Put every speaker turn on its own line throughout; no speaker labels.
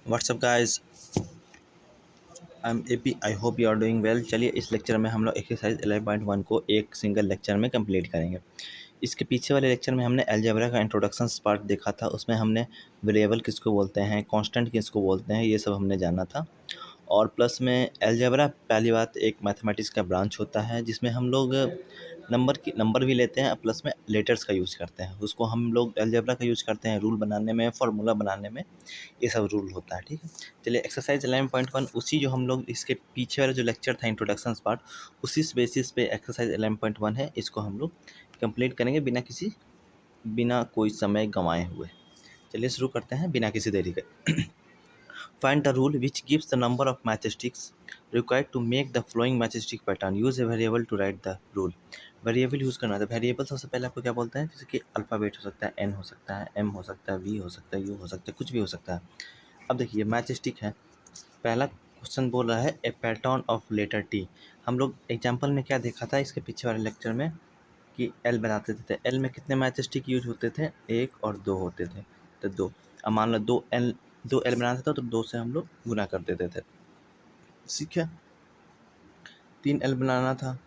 WhatsApp guys, I am AP. I hope you are doing well. चलिए इस lecture में हम लोग एक्सरसाइज 11.1 को एक सिंगल लेक्चर में कंप्लीट करेंगे। इसके पीछे वाले लेक्चर में हमने अलजेब्रा का इंट्रोडक्शन पार्ट देखा था। उसमें हमने वेरिएबल किसको बोलते हैं, कांस्टेंट किसको बोलते हैं, ये सब हमने जाना था। और प्लस में अलजेब्रा पहली बात एक मैथमेटिक्स का ब्रांच होता है जिसमें हम लोग नंबर भी लेते हैं, प्लस में लेटर्स का यूज़ करते हैं। उसको हम लोग अलजेब्रा का यूज़ करते हैं रूल बनाने में, फार्मूला बनाने में, ये सब रूल होता है। ठीक है, चलिए एक्सरसाइज 11.1 उसी जो हम लोग इसके पीछे वाला जो लेक्चर था इंट्रोडक्शन पार्ट, उसी बेसिस पे एक्सरसाइज 11.1 है, इसको हम लोग कंप्लीट करेंगे बिना कोई समय गंवाए हुए। चलिए शुरू करते हैं बिना किसी देरी के। Find the rule which gives the number of matchsticks required to make the flowing matchstick pattern. Use a variable to write the rule. Variable use करना था। वेरिएबल सबसे पहले आपको क्या बोलते हैं, जैसे कि अल्फ़ाबेट हो सकता है, एन हो सकता है, एम हो सकता है, वी हो सकता है, यू हो सकता है, कुछ भी हो सकता है। अब देखिए मैच स्टिक है। पहला क्वेश्चन बोल रहा है ए पैटर्न ऑफ लेटर टी। हम लोग एग्जाम्पल में क्या देखा था इसके पीछे वाले लेक्चर में कि एल बनाते थे। एल में कितने मैच स्टिक यूज होते थे, एक और दो होते थे। तो दो, अब मान लो दो एल बनाता था तो दो से हम लोग गुना कर देते थे। ठीक है, तीन एल बनाना था,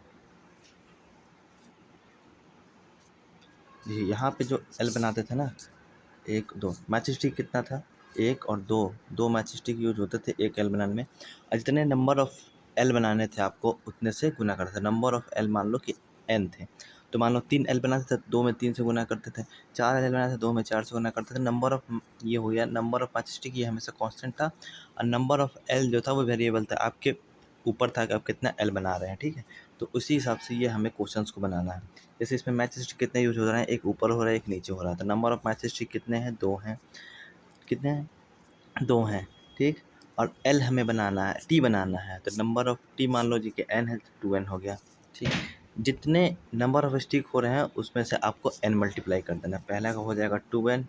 यहाँ पे जो एल बनाते थे ना, एक दो मैच स्टिक कितना था, एक और दो मैच स्टिक यूज होते थे एक एल बनाने में। और जितने नंबर ऑफ एल बनाने थे आपको उतने से गुना करते थे। नंबर ऑफ एल मान लो कि एन थे, तो मान लो 3 एल बनाते थे, 2 में 3 से गुना करते थे। 4 एल बनाते थे, 2 में 4 से गुना करते थे। नंबर ऑफ ये हो गया, नंबर ऑफ मैच स्टिक ये हमेशा कांस्टेंट था, और नंबर ऑफ एल जो था वो वेरिएबल था, आपके ऊपर था कि आप कितना एल बना रहे हैं। ठीक है, तो उसी हिसाब से ये हमें क्वेश्चंस को बनाना है। जैसे इसमें मैच स्टिक कितने यूज हो रहे हैं, एक ऊपर हो रहा है एक नीचे हो रहा है। तो नंबर ऑफ मैच स्टिक कितने हैं, दो हैं। कितने हैं, दो हैं। ठीक, और एल हमें बनाना है, टी बनाना है, तो नंबर ऑफ टी मान लो जी कि एन है, तो 2n हो गया। ठीक, जितने नंबर ऑफ स्टिक हो रहे हैं उसमें से आपको n मल्टीप्लाई कर देना। पहला का हो जाएगा 2n,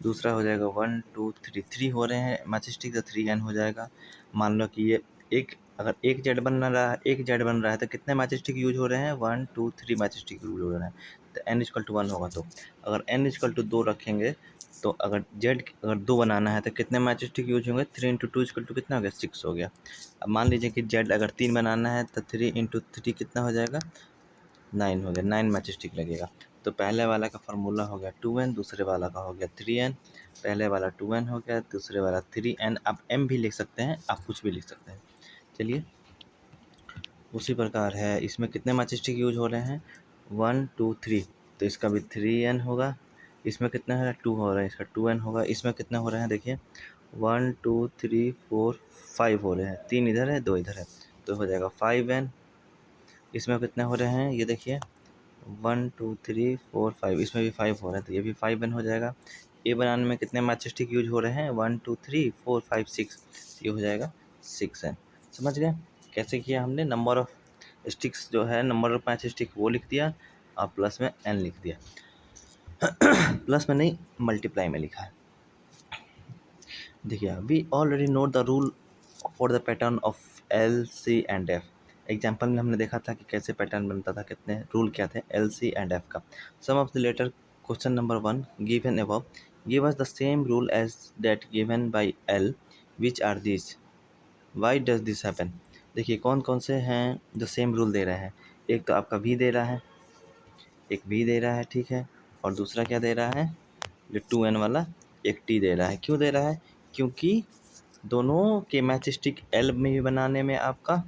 दूसरा हो जाएगा 1 2 3, 3 हो रहे हैं मैच स्टिक, तो 3n हो जाएगा। मान लो कि ये अगर एक जेड बन रहा है तो कितने मैच स्टिक यूज हो रहे हैं, 1 2 3 मैच स्टिक यूज हो रहे हैं। तो n इक्वल टू 1 होगा। तो अगर n इक्वल टू 2 रखेंगे तो अगर दो बनाना है तो कितने मैच स्टिक यूज होंगे, 3 इंटू 2 इक्वल टू कितना हो गया, 6 हो गया। अब मान लीजिए कि जेड अगर 3 बनाना है तो 3 इंटू 3 कितना हो जाएगा, 9 हो गया। 9 मैच स्टिक लगेगा। तो पहले वाला का फार्मूला हो गया 2n, दूसरे वाला का हो गया 3n। पहले वाला 2n हो गया, दूसरे वाला 3n। आप m भी लिख सकते हैं, आप कुछ भी लिख सकते हैं। चलिए उसी प्रकार है, इसमें कितने मैच स्टिक यूज हो रहे हैं, 1 2 3, तो इसका भी 3n होगा। इसमें कितना है, 2 हो रहा है, इसका 2n होगा। इसमें कितने हो रहे हैं देखिए, 1 2 3 4 5 हो रहे हैं, 3 इधर है 2 इधर है, तो हो जाएगा 5n। इसमें कितने हो रहे हैं ये देखिए, 1 2 3 4 5, इसमें भी 5 हो रहे हैं, तो ये भी 5n हो जाएगा। ए बनाने में कितने मैच स्टिक यूज हो रहे हैं, 1 2 3 4 5 6, ये हो जाएगा 6n। समझ गए कैसे किया हमने, नंबर ऑफ स्टिक्स जो है, नंबर ऑफ मैच स्टिक वो लिख दिया और प्लस में n लिख दिया। प्लस में नहीं, मल्टीप्लाई में लिखा है। देखिए we already note the rule for the pattern of L C and F. Example में हमने देखा था कि कैसे पैटर्न बनता था, कितने रूल क्या थे एल सी एंड एफ का। Some of the later question number 1 given above give us the same rule as that given by L, which are this, why does this happen. देखिए कौन कौन से हैं जो सेम रूल दे रहे हैं। एक तो आपका वी दे रहा है, एक वी दे रहा है, ठीक है, और दूसरा क्या दे रहा है, जो 2n वाला, एक टी दे रहा है। क्यों दे रहा है, क्योंकि दोनों के मैच स्टिक एल में भी बनाने में आपका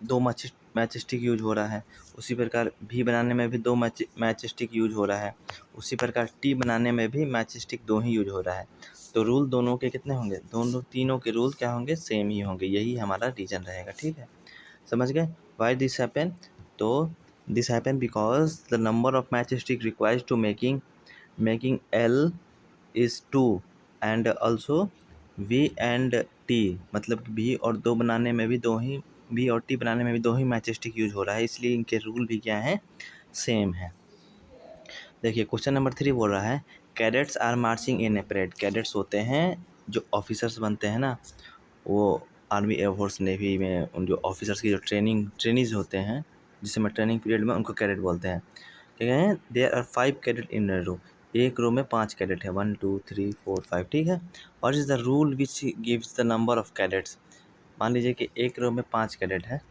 दो मैच स्टिक यूज हो रहा है। उसी प्रकार भी बनाने में भी दो मैच स्टिक यूज हो रहा है। उसी प्रकार टी बनाने में भी मैच स्टिक दो ही यूज हो रहा है। तो रूल दोनों के कितने होंगे, तीनों के रूल क्या होंगे, सेम ही होंगे। यही हमारा रीजन रहेगा। ठीक है, समझ गए। वाई दिस हैपन, तो this happen because the number of match stick required to making L is 2 and also V and T, मतलब वी और दो बनाने में भी वी और टी बनाने में भी दो ही मैच स्टिक यूज हो रहा है, इसलिए इनके रूल भी क्या है, सेम है। देखिए क्वेश्चन नंबर 3 बोल रहा है cadets are marching in a parade. Cadets होते हैं जो ऑफिसर्स बनते हैं ना, वो आर्मी, एयरफोर्स, नेवी में उन जो ऑफिसर्स की जो ट्रेनीज होते हैं, जिसमें ट्रेनिंग पीरियड में उनको कैडेट बोलते हैं। क्या कहें, there are 5 cadet in a रो। एक रो में 5 कैडेट है, 1 2 3 4 5, ठीक है। और is the rule which gives the number of cadets. मान लीजिए कि एक रो में 5 कैडेट है,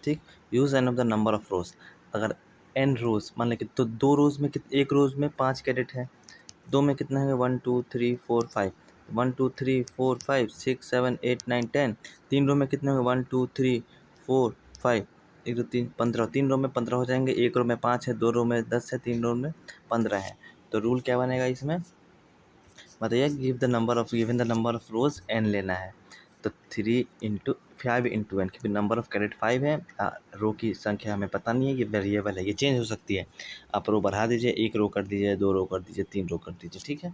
ठीक। Use an of the number of रोज। अगर एन रोज मान लें तो दो रोज में एक रोज में 5 कैडेट है, दो में कितने होंगे 1 2 3 4 5, 1 2 3 4 5 6 7 8 9 10। तीन रो में कितने होंगे 1 2 3 4 5, 1 2 3 15। तीन रो में 15 हो जाएंगे, एक रो में 5 है, दो रो में 10 है, तीन रो में 15 है। तो रूल क्या बनेगा इसमें, बताइए। Given the number of rows N लेना है। तो 3 × 5 × n, क्योंकि नंबर ऑफ कैरेट 5 है। रो की संख्या हमें पता नहीं है, ये वेरिएबल है, ये चेंज हो सकती है। आप रो बढ़ा दीजिए, एक रो कर दीजिए, दो रो कर दीजिए, तीन रो कर दीजिए, ठीक है।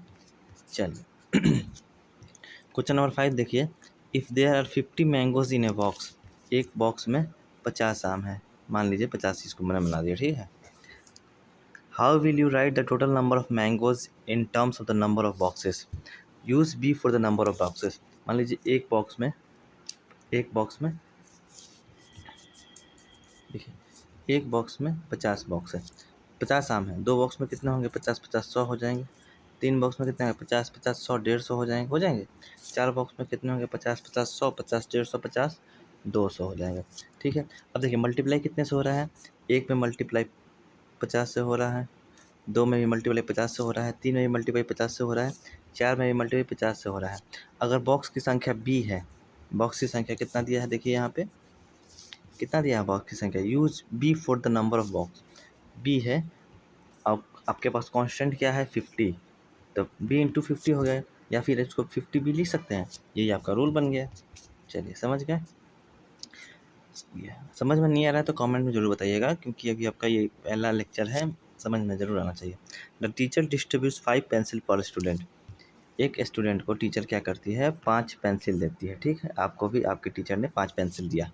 चलिए क्वेश्चन नंबर 5 देखिए। If there are 50 mangoes in a box, एक बॉक्स में 50 आम है, मान लीजिए 50 इसको मैंने बना दिया, ठीक है। How will you write the total number of mangoes in terms of the number of boxes. Use B for the number of boxes. मान लीजिए एक बॉक्स में देखिए, एक बॉक्स में 50 बॉक्स है, 50 आम है। दो बॉक्स में कितने होंगे 50 50 100 हो जाएंगे। तीन बॉक्स में कितने होंगे 50 50 100 150 हो जाएंगे। चार बॉक्स में कितने होंगे 50 50 100 50 150 50 200 हो जाएगा, ठीक है। अब देखिए मल्टीप्लाई कितने से हो रहा है, एक में मल्टीप्लाई 50 से हो रहा है, दो में भी मल्टीप्लाई 50 से हो रहा है, तीन में भी मल्टीप्लाई 50 से हो रहा है, चार में भी मल्टीप्लाई 50 से हो रहा है। अगर बॉक्स की संख्या बी है, बॉक्स की संख्या कितना दिया है, देखिए यहाँ पे कितना दिया है बॉक्स की संख्या। Use B for the number of box. B है, अब आपके पास कांस्टेंट क्या है 50, तो बी इंटू 50 हो गया, या फिर इसको 50 भी लिख सकते हैं, यही आपका रूल बन गया। चलिए समझ गए। समझ में नहीं आ रहा है तो कमेंट में ज़रूर बताइएगा, क्योंकि अभी आपका ये पहला लेक्चर है, समझ में ज़रूर आना चाहिए। द टीचर डिस्ट्रीब्यूट्स 5 पेंसिल पर स्टूडेंट। एक स्टूडेंट को टीचर क्या करती है 5 पेंसिल देती है, ठीक है। आपको भी आपके टीचर ने 5 पेंसिल दिया,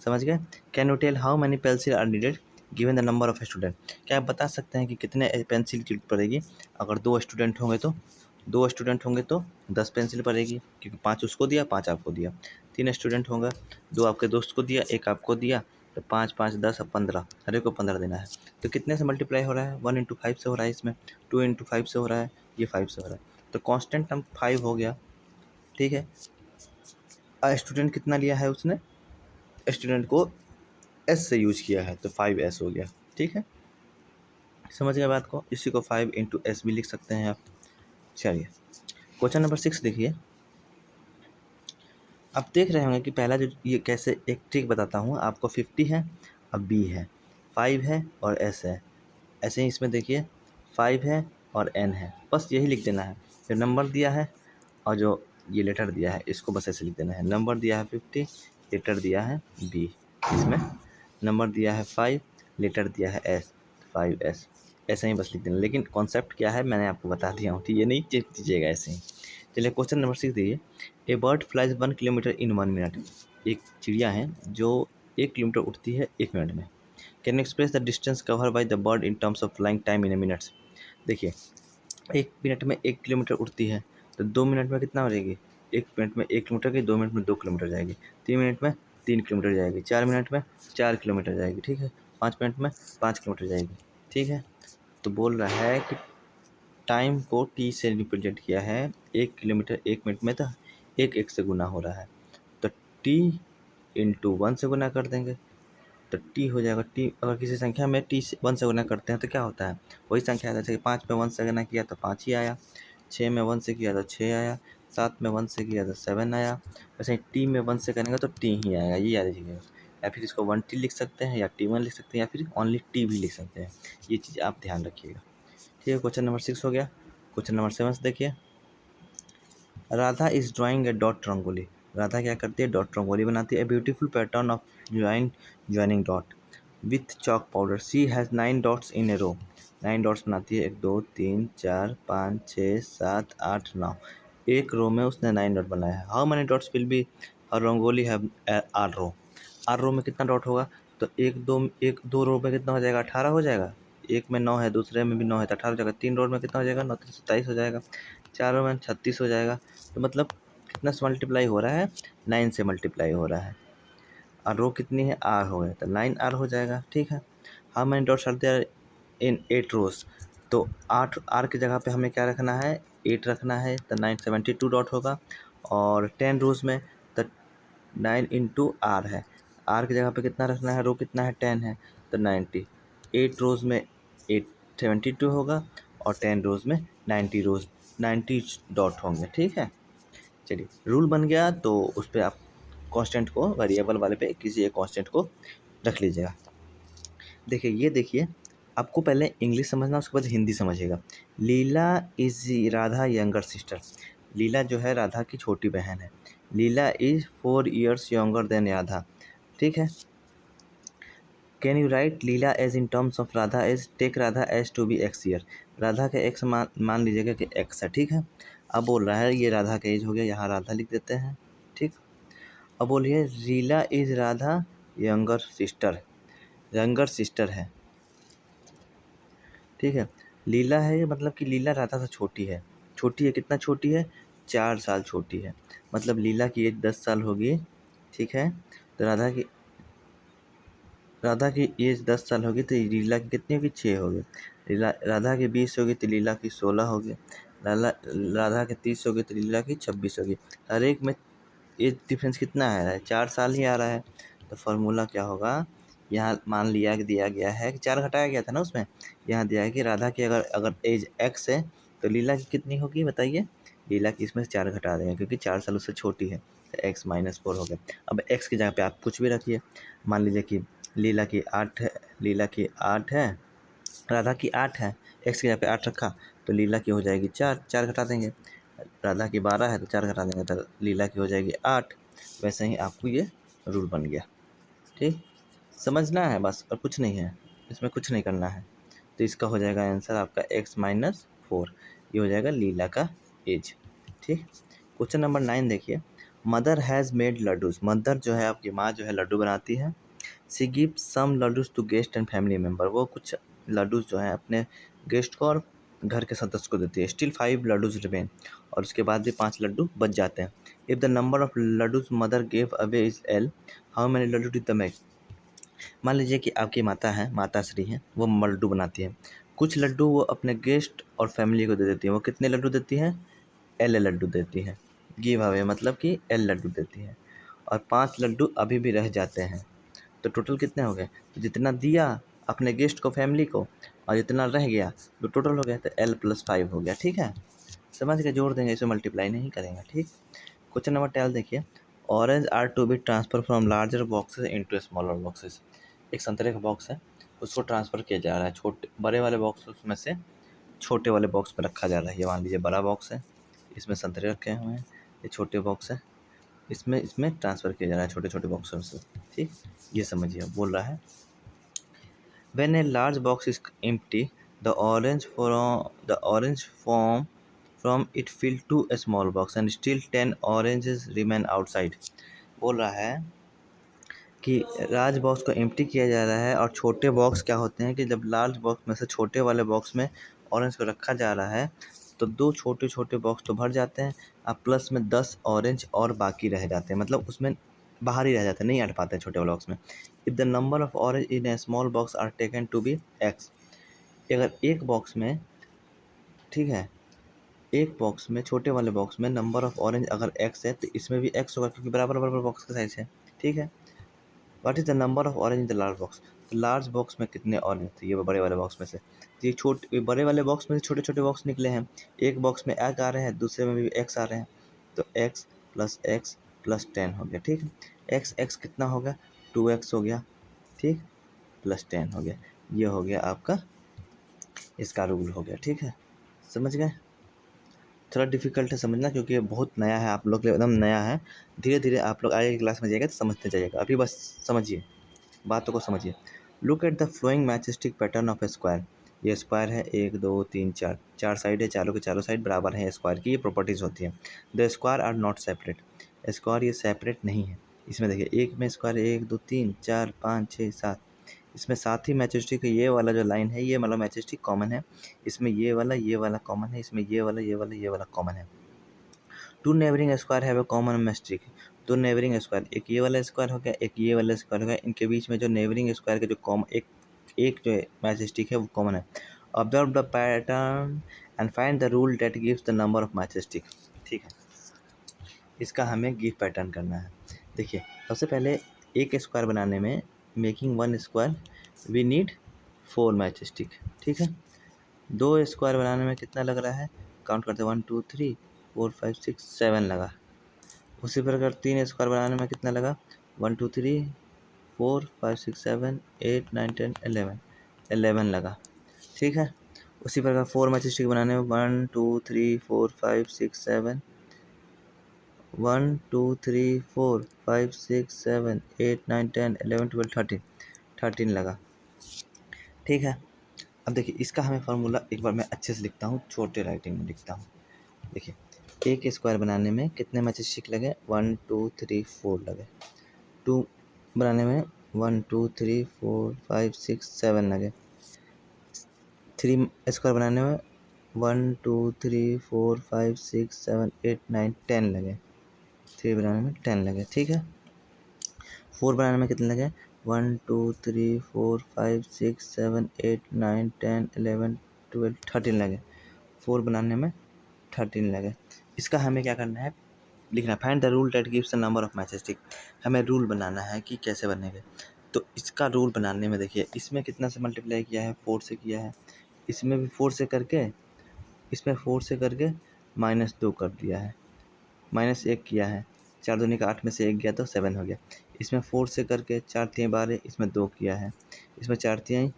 समझ गए। Can you tell how many pencil are needed given the number of student. क्या आप बता सकते हैं कि कितने पेंसिल की जरूरत पड़ेगी। अगर दो स्टूडेंट होंगे तो 10 पेंसिल पड़ेगी, क्योंकि 5 उसको दिया 5 आपको दिया। तीन स्टूडेंट होंगे, दो आपके दोस्त को दिया, एक आपको दिया, तो 5 5 10 15, हर एक को 15 देना है। तो कितने से मल्टीप्लाई हो रहा है 1 × 5 से हो रहा है, इसमें 2 × 5 से हो रहा है, ये 5 से हो रहा है। तो कांस्टेंट टर्म 5 हो गया, ठीक है। स्टूडेंट कितना लिया है उसने, स्टूडेंट को एस से यूज किया है, तो 5s हो गया, ठीक है। समझ गए बात को। इसी को 5 × s भी लिख सकते हैं आप। चलिए क्वेश्चन नंबर 6 देखिए। आप देख रहे होंगे कि पहला जो ये कैसे, एक ट्रिक बताता हूँ आपको। 50 है, अब b है, 5 है और s है। ऐसे ही इसमें देखिए 5 है और n है, बस यही लिख देना है। जो नंबर दिया है और जो ये लेटर दिया है, इसको बस ऐसे लिख देना है। नंबर दिया है 50, लेटर दिया है b, इसमें नंबर दिया है 5, लेटर दिया है s, 5s। ऐसे ही बस लिख देना। लेकिन कॉन्सेप्ट क्या है मैंने आपको बता दिया हूँ, ठीक, ये नहीं चेक कीजिएगा ऐसे ही। चलिए क्वेश्चन नंबर 6 देखिए। A bird flies 1 kilometre in 1 minute. एक चिड़िया है जो 1 किलोमीटर उड़ती है 1 मिनट में। Can you express the distance cover by the bird in terms of flying time in A minutes. देखिए 1 मिनट में 1 किलोमीटर उड़ती है, तो 2 मिनट में कितना हो जाएगी, 1 मिनट में 1 किलोमीटर की, 2 मिनट में 2 किलोमीटर जाएगी, 3 मिनट में 3 किलोमीटर जाएगी, 4 मिनट में 4 किलोमीटर जाएगी, ठीक है। 5 मिनट में 5 किलोमीटर जाएगी, ठीक है। तो बोल रहा है कि टाइम को टी से रिप्रेजेंट किया है, 1 किलोमीटर 1 मिनट में, तो 1 से गुना हो रहा है, तो टी × 1 से गुना कर देंगे, तो टी हो जाएगा। टी अगर किसी संख्या में टी से 1 से गुना करते हैं तो क्या होता है, वही संख्या है। जैसे कि 5 में 1 से गुना किया तो 5 ही आया, 6 में 1 से किया तो 6 आया, 7 में 1 से किया तो 7 आया। वैसे ही टी में 1 से करेंगे तो टी ही आएगा, ये याद रखिएगा। या फिर इसको 1t लिख सकते हैं, या t1 लिख सकते हैं, या फिर ओनली टी भी लिख सकते हैं। ये चीज़ आप ध्यान रखिएगा, ठीक है। क्वेश्चन नंबर 6 हो गया। क्वेश्चन नंबर 7 देखिए। Radha is drawing a dot rangoli. Radha क्या करती है, डॉट रंगोली बनाती है। A beautiful pattern of joining dot with chalk powder. She has 9 dots in a row. 9 dots बनाती है, 1 2 3 4 5 6 7 8 9। एक रो में उसने 9 डॉट बनाया है। How many dots will be her rangoli have R row. R row में कितना डॉट होगा, तो एक दो रो में कितना हो जाएगा 18 हो जाएगा। एक में 9 है, दूसरे में भी 9 है, तो 18 हो जाएगा। 3 रो में कितना हो जाएगा 9 3 27 हो जाएगा। चारों में 36 हो जाएगा। तो मतलब कितना से मल्टीप्लाई हो रहा है, 9 से मल्टीप्लाई हो रहा है। और रो कितनी है, आर हो गया, तो 9r हो जाएगा, ठीक है। How many dots are there in 8 rows. तो 8 आर की जगह पे हमें क्या रखना है, 8 रखना है, तो 972 डॉट होगा। और 10 रोज़ में तो 9 इंटू आर है, आर की जगह पे कितना रखना है, रो कितना है 10 है, तो 90। 8 रोज़ में 872 होगा और 10 रोज़ में 90 डॉट होंगे। ठीक है, चलिए रूल बन गया। तो उस पर आप कांस्टेंट को, वेरिएबल वाले पे किसी एक कांस्टेंट को रख लीजिएगा। देखिए ये देखिए, आपको पहले इंग्लिश समझना, उसके बाद हिंदी समझिएगा। Leela is Radha younger sister. Leela जो है राधा की छोटी बहन है। Leela is 4 years younger than Radha. ठीक है, can you write Leela age in terms of Radha age, take Radha age to be X year. Radha का एक्स मान लीजिएगा कि एक्स है। ठीक है, अब बोल रहा है ये राधा का एज हो गया, यहाँ राधा लिख देते हैं। ठीक, अब बोलिए Leela is Radha younger sister, younger sister है। ठीक है, लीला है ये मतलब कि लीला राधा से छोटी है। छोटी है, कितना छोटी है, 4 साल छोटी है। मतलब लीला की एज 10 साल होगी। ठीक है, तो राधा की एज 10 साल होगी, तो लीला की कितनी होगी, 6 होगी। राधा की 20 होगी तो लीला की 16 होगी। राधा की 30 होगी तो लीला की 26 होगी। हर एक में एज डिफरेंस कितना आ रहा है, 4 साल ही आ रहा है। तो फार्मूला क्या होगा, यहाँ मान लिया कि दिया गया है कि 4 घटाया गया था ना उसमें, यहाँ दिया है कि राधा की अगर अगर एज एक्स है तो लीला की कितनी होगी बताइए। लीला की इसमें से 4 घटा देंगे क्योंकि 4 साल उससे छोटी है, तो x-4 हो गया। अब x की जगह पे आप कुछ भी रखिए। मान लीजिए कि लीला की 8 है, लीला की 8 है, राधा की 8 है, x की जगह पे 8 रखा तो लीला की हो जाएगी 4, 4 घटा देंगे। राधा की 12 है तो 4 घटा देंगे तो लीला की हो जाएगी 8। वैसे ही आपको ये रूल बन गया। ठीक, समझना है बस और कुछ नहीं है, इसमें कुछ नहीं करना है। तो इसका हो जाएगा आंसर आपका x-4, ये हो जाएगा लीला का एज। ठीक, क्वेश्चन नंबर 9 देखिए। Mother has made laddoos. Mother जो है आपकी माँ जो है लड्डू बनाती है। She give some laddoos to guest and family member. वो कुछ लड्डूज जो है अपने गेस्ट को और घर के सदस्य को देती है। स्टिल 5 लड्डूज रिमेन, और उसके बाद भी 5 लड्डू बच जाते हैं। If the number of laddoos mother gave away is L, how many laddoo did the make. मान लीजिए कि आपकी माता है, माता श्री हैं, वो लड्डू बनाती हैं। कुछ लड्डू वो अपने गेस्ट और फैमिली को दे देती हैं। वो कितने लड्डू देती हैं, L लड्डू देती हैं। गिव अवे मतलब कि L लड्डू देती हैं, और 5 लड्डू अभी भी रह जाते हैं। तो टोटल कितने हो गए, तो जितना दिया अपने गेस्ट को, फैमिली को, और जितना रह गया तो टोटल हो गया, तो L+5 हो गया। ठीक है, समझ के जोड़ देंगे, इसे मल्टीप्लाई नहीं करेंगे। ठीक, क्वेश्चन नंबर 12 देखिए। Orange are to be transfer from larger boxes into smaller boxes. एक संतरे का बॉक्स है, उसको ट्रांसफ़र किया जा रहा है छोटे बड़े वाले बॉक्स में से छोटे वाले बॉक्स में रखा जा रहा है। ये मान लीजिए बड़ा बॉक्स है, इसमें संतरे रखे हुए हैं। ये छोटे बॉक्स है, इसमें ट्रांसफ़र किया जा रहा है छोटे छोटे बॉक्सों से। ठीक, ये समझिए बोल रहा है when a large box is empty, the orange from it fill to a small box and still 10 oranges remain outside। बोल रहा है कि लार्ज बॉक्स को एम्प्टी किया जा रहा है, और छोटे बॉक्स क्या होते हैं कि जब लार्ज बॉक्स में से छोटे वाले बॉक्स में ऑरेंज को रखा जा रहा है तो 2 छोटे छोटे बॉक्स तो भर जाते हैं, अब प्लस में 10 ऑरेंज और बाकी रह जाते हैं। मतलब उसमें बाहर ही रह जाते हैं, नहीं अट पाते हैं छोटे वाले बॉक्स में। If the number of orange in a small box are taken to be X. अगर एक बॉक्स में, ठीक है, एक बॉक्स में, छोटे वाले बॉक्स में नंबर ऑफ ऑरेंज अगर एक्स है तो इसमें भी एक्स होगा क्योंकि बराबर बराबर बॉक्स का साइज है। ठीक है, what is the number of orange in the large box. तो लार्ज बॉक्स में कितने ऑरेंज थे, ये बड़े वाले बॉक्स में से। तो ये बड़े वाले बॉक्स में से छोटे छोटे बॉक्स निकले हैं। एक बॉक्स में एक आ रहे हैं, दूसरे में भी एक्स आ रहे हैं, तो x प्लस 10 हो गया। ठीक है, एक्स कितना हो गया, 2x हो गया। ठीक, प्लस 10 हो गया। ये हो गया आपका, इसका रूल हो गया। ठीक है, समझ गए। थोड़ा डिफिकल्ट है समझना क्योंकि ये बहुत नया है, आप लोग के लिए एकदम नया है। धीरे धीरे आप लोग आगे की क्लास में जाइएगा तो समझते जाइएगा। अभी बस समझिए, बातों को समझिए। Look at the flowing matchstick pattern of A square. ये स्क्वायर है, 1 2 3 4, 4 साइड है, चारों के चारों साइड बराबर हैं स्क्वायर की, ये प्रॉपर्टीज़ होती है। The square are not separate. Square ये सेपरेट नहीं है। इसमें देखिए एक में स्क्वायर 1 2 3 4 5 6 7, इसमें साथ ही मैचस्टिक ये वाला जो लाइन है ये मतलब मैचस्टिक कॉमन है। इसमें ये वाला कॉमन है, इसमें ये वाला कॉमन है। Two neighbouring square have a common matchstick. दो नेबरिंग स्क्वायर, एक ये वाला स्क्वायर हो गया, एक ये वाला स्क्वायर हो गया, इनके बीच में जो नेबरिंग स्क्वायर का जो एक जो मैचस्टिक है वो कॉमन है। Observe the pattern and find the rule that gives the number of match stick. ठीक है, इसका हमें गिव पैटर्न करना है। देखिए सबसे पहले एक स्क्वायर बनाने में making one square we need 4 match stick. ठीक है, 2 स्क्वायर बनाने में कितना लग रहा है, काउंट करते 1 2 3 4 5 6 7 लगा। उसी प्रकार 3 स्क्वायर बनाने में कितना लगा, 1 2 3 4 5 6 7 8 9 10 11 लगा। ठीक है, उसी प्रकार 4 मैच स्टिक बनाने में 1 2 3 4 5 6 7 1 2 3 4 5 6 7 8 9 10 11 12 13 लगा। ठीक है, अब देखिए इसका हमें फार्मूला एक बार मैं अच्छे से लिखता हूँ, छोटे राइटिंग में लिखता हूँ। देखिए एक स्क्वायर बनाने में कितने मैच स्टिक लगे, 1 2 3 4 लगे। 2 बनाने में 1 2 3 4 5 6 7 लगे। 3 स्क्वायर बनाने में 1 2 3 4 5 6 7 8 9 10 लगे। 3 बनाने में 10 लगे। ठीक है, 4 बनाने में कितने लगे, 1 2 3 4 5 6 7 8 9 10 11 12 13 लगे। 4 बनाने में 13 लगे। इसका हमें क्या करना है, लिखना, find the rule that gives the number of match stick. हमें रूल बनाना है कि कैसे बनेगा। तो इसका रूल बनाने में देखिए इसमें कितना से मल्टीप्लाई किया है, 4 से किया है, इसमें भी 4 से करके, इसमें 4 से करके -2 कर दिया है, -1 किया है, 4 दूनी का 8 में से 1 गया तो 7 हो गया। इसमें 4 से करके 4 3 12, इसमें 2 किया है, इसमें 4 3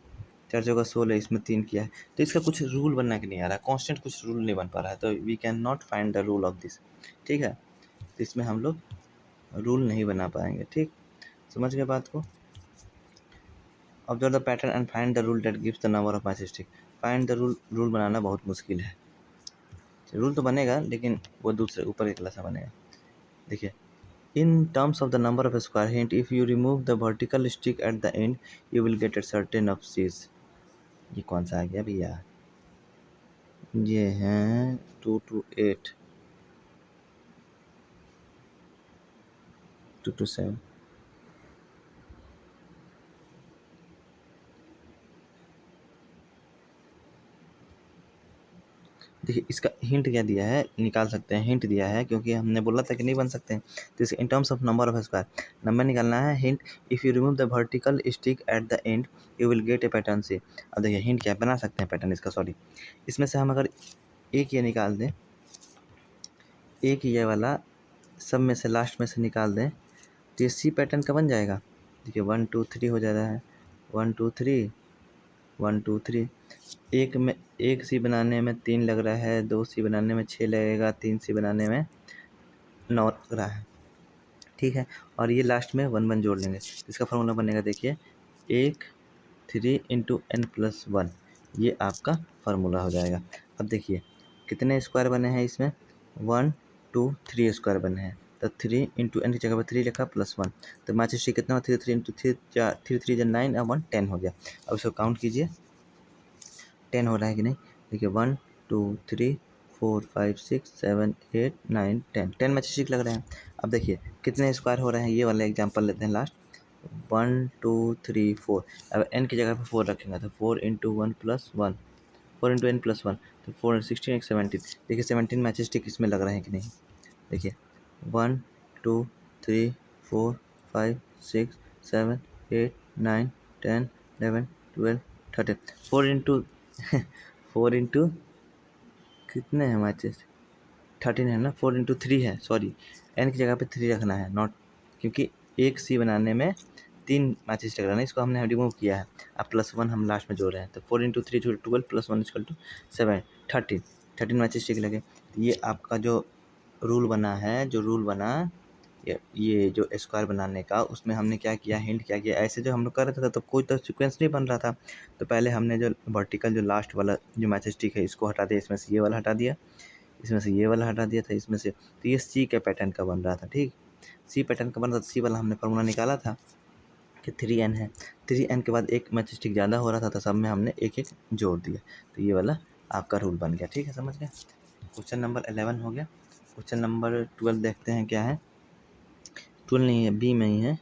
4 चौका 16, इसमें 3 किया है। तो इसका कुछ रूल बनना के नहीं आ रहा, कांस्टेंट कुछ रूल नहीं बन पा रहा है, तो we can not find the rule of this. ठीक है, तो इसमें हम लोग रूल नहीं बना पाएंगे। ठीक, समझ गए बात को। Observe the pattern and find the rule that gives the number of match stick. Find the rule बनाना बहुत मुश्किल है। रूल तो बनेगा लेकिन वो दूसरे ऊपर की क्लास में बनेगा। देखिए, in terms of the number of square hint, if you remove the vertical stick at the end you will get a certain of Cs. ये कौन सा आ गया भैया, ये है 2 to 8 2 to 7। देखिए इसका हिंट क्या दिया है, निकाल सकते हैं, हिंट दिया है क्योंकि हमने बोला था कि नहीं बन सकते हैं। तो इसके इन terms of number of square number निकालना है। Hint, if you remove the vertical stick at the end you will get A pattern से। अब देखिए हिंट क्या बना सकते हैं पैटर्न इसका, सॉरी, इसमें से हम अगर एक ये निकाल दें, एक ये वाला सब में से लास्ट में से निकाल दें, तो ये सी पैटर्न का बन जाएगा। देखिए 1 2 3 हो जा रहा है, 1 2 3 1 2 3। एक में एक सी बनाने में 3 लग रहा है, 2 सी बनाने में 6 लगेगा, 3 सी बनाने में 9 लग रहा है। ठीक है, और ये लास्ट में 1 1 जोड़ लेंगे, इसका फॉर्मूला बनेगा। देखिए 1 3 इंटू n+1, ये आपका फार्मूला हो जाएगा। अब देखिए कितने स्क्वायर बने हैं इसमें, 1 2 3 स्क्वायर बने हैं, तो 3 इंटू एन की जगह पर 3 लिखा +1, तो मैच स्टिक कितना, 3 3 इंटू 3 3 3 9 और 1 10 हो गया। अब इसको काउंट कीजिए, 10 हो रहा है कि नहीं। देखिए 1 2 3 4 5 6 7 8 9 10 मैच स्टिक लग रहे हैं। अब देखिए कितने स्क्वायर हो रहे हैं, ये वाला एग्जांपल लेते हैं लास्ट, 1 2 3 4। अब n की जगह पे 4 रखेंगे तो 4 इंटू 1 + 1, 4 इंटू n+1, तो 4 16 17। देखिए 17 मैच स्टिक इसमें लग रहे हैं कि नहीं। देखिए 1 2 3 4 5 6 7 8 9 10 11 12 13। 4 इंटू 4 इंटू कितने हैं मैचेस, 13 है ना, 4 इंटू 3 है, सॉरी n की जगह पे 3 रखना है, नॉट, क्योंकि एक सी बनाने में 3 मैचेस लग रहा है, इसको हमने रिमूव किया है। अब +1 हम लास्ट में जोड़ रहे हैं, तो 4 इंटू 3 12 + 1 = 7 13 मैचेस टिक लगे। तो ये आपका जो रूल बना है, जो रूल बना ये जो स्क्वायर बनाने का, उसमें हमने क्या किया, हिंट क्या किया, ऐसे जो हम लोग कर रहे थे तो कोई तो सीक्वेंस नहीं बन रहा था। तो पहले हमने जो वर्टिकल जो लास्ट वाला जो मैच स्टिक है इसको हटा दिया, इसमें से ये वाला हटा दिया, इसमें से ये वाला हटा दिया था, इसमें से, तो ये सी के पैटर्न का बन रहा था। ठीक, सी पैटर्न का बन रहा था, सी वाला हमने फार्मूला निकाला था कि 3n है, 3n के बाद एक मैच स्टिक ज़्यादा हो रहा था तो सब में हमने एक एक जोड़ दिया, तो ये वाला आपका रूल बन गया। ठीक है, समझ गए। क्वेश्चन नंबर 11 हो गया। क्वेश्चन नंबर 12 देखते हैं क्या है, 12 नहीं है, बी में ही है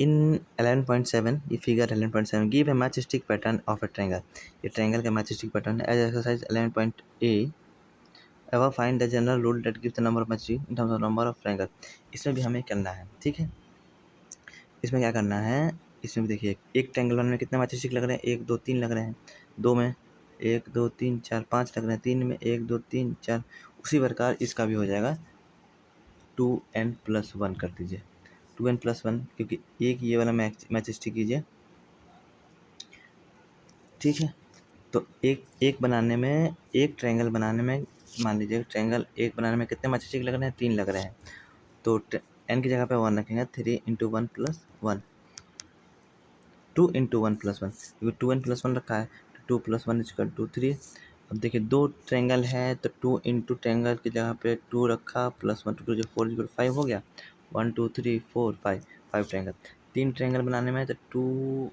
इन 11.7 ये figure 11.7 give a match stick pattern of A triangle. ये ट्रायंगल का मैच स्टिक पैटर्न है। एज एक्सरसाइज 11.a अब find the general rule that give the number of match stick in terms of number of triangle. इसमें भी हमें करना है, ठीक है। इसमें क्या करना है, इसमें भी देखिए एक ट्रायंगल में कितने मैच स्टिक लग रहे हैं, 1 2 3 लग रहे हैं। 2 में 1 2 3 4 5 लग रहे हैं। 3 में 1 2 3 4। उसी प्रकार इसका भी हो जाएगा 2n+1 कर दीजिए। 2n+1 क्योंकि एक ये वाला मैच स्टिक कीजिए, ठीक है। तो एक बनाने में, एक ट्रायंगल बनाने में मान लीजिए ट्रायंगल एक बनाने में कितने मैच स्टिक लग रहे हैं, 3 लग रहे हैं। तो n की जगह पे 1 रखेंगे। 3 × 1+1 2 × 1+1 क्योंकि 2n+1 रखा है तो 2 + 1 = 3। अब देखिए 2 ट्रायंगल है तो 2 × ट्रायंगल की जगह पे 2 रखा +1 2 × 4 = 5 हो गया। 1 2 3 4 5 5 ट्रायंगल। 3 ट्रायंगल बनाने में तो 2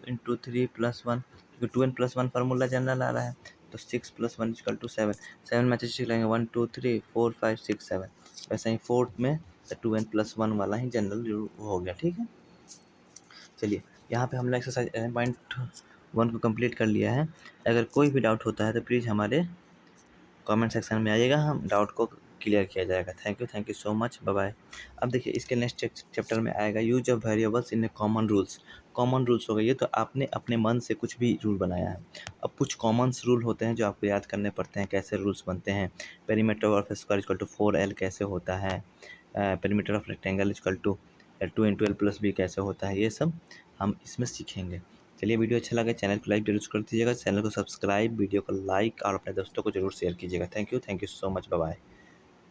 × 3 + 1 क्योंकि 2n+1 फार्मूला जनरल आ रहा है तो 6 + 1 = 7। 7 मैच स्टिक लगेंगे 1 2 3 4 5 6 7। वैसे ही फोर्थ में तो 2n+1 वाला ही जनरल हो गया, ठीक है। चलिए यहाँ पे हमने एक्सरसाइज 11.1 को कंप्लीट कर लिया है। अगर कोई भी डाउट होता है तो प्लीज़ हमारे कमेंट सेक्शन में आइएगा, हम डाउट को क्लियर किया जाएगा। Thank you so much, bye bye. अब देखिए इसके नेक्स्ट चैप्टर में आएगा use of variables in a common rules. कॉमन रूल्स हो गए, ये तो आपने अपने मन से कुछ भी रूल बनाया है। अब कुछ कॉमन्स रूल होते हैं जो आपको याद करने पड़ते हैं, कैसे रूल्स बनते हैं। पेरीमीटर ऑफ स्क्वायर = 4l कैसे होता है, पेरीमीटर ऑफ रेक्टेंगल = 2 × l+b कैसे होता है, ये सब हम इसमें सीखेंगे। चलिए वीडियो अच्छा लगा चैनल को लाइक जरूर कर दीजिएगा, चैनल को सब्सक्राइब, वीडियो को लाइक और अपने दोस्तों को जरूर शेयर कीजिएगा। Thank you so much, bye bye.